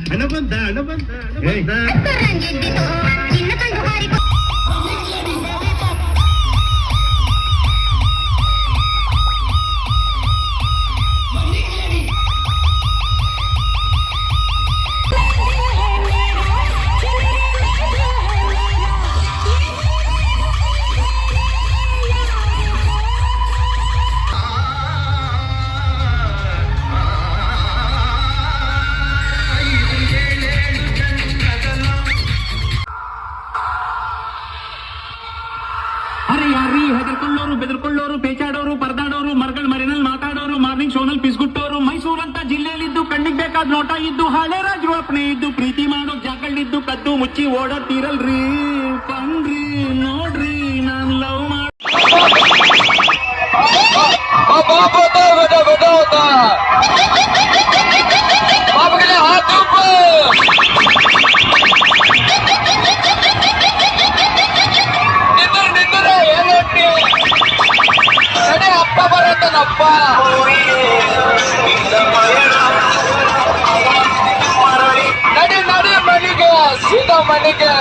ಹಣ ಬಂದ ಹಣ ಬಂದ ಹೆದರ್ಕೊಳ್ಳೋರು ಬೆದರ್ಕೊಳ್ಳೋರು ಪೇಚಾಡೋರು ಪರದಾಡೋರು ಮರಗಳ ಮರಿನಲ್ಲಿ ಮಾತಾಡೋರು ಮಾರ್ನಿಂಗ್ ಶೋನಲ್ಲಿ ಪಿಸ್ಗುಟ್ಟೋರು ಮೈಸೂರು ಅಂತ ಜಿಲ್ಲೆಯಲ್ಲಿದ್ದು ಕಣ್ಣಿಗೆ ಬೇಕಾದ ನೋಟ ಇದ್ದು ಹಳೆ ರಾಜರು ಅಪ್ಪಣೆ ಇದ್ದು ಪ್ರೀತಿ ಮಾಡೋ ಜಾಗಗಳಿದ್ದು ಕದ್ದು ಮುಚ್ಚಿ ಓಡೋತೀರಲ್ರಿ ಪನ್ರಿ ನೋಡ್ರಿ ನಾನ್ ಲವ್ ಮಾಡಿ ನಡಿ ಮನೆಗೆ ಸೀದಾ ಮನೆಗೆ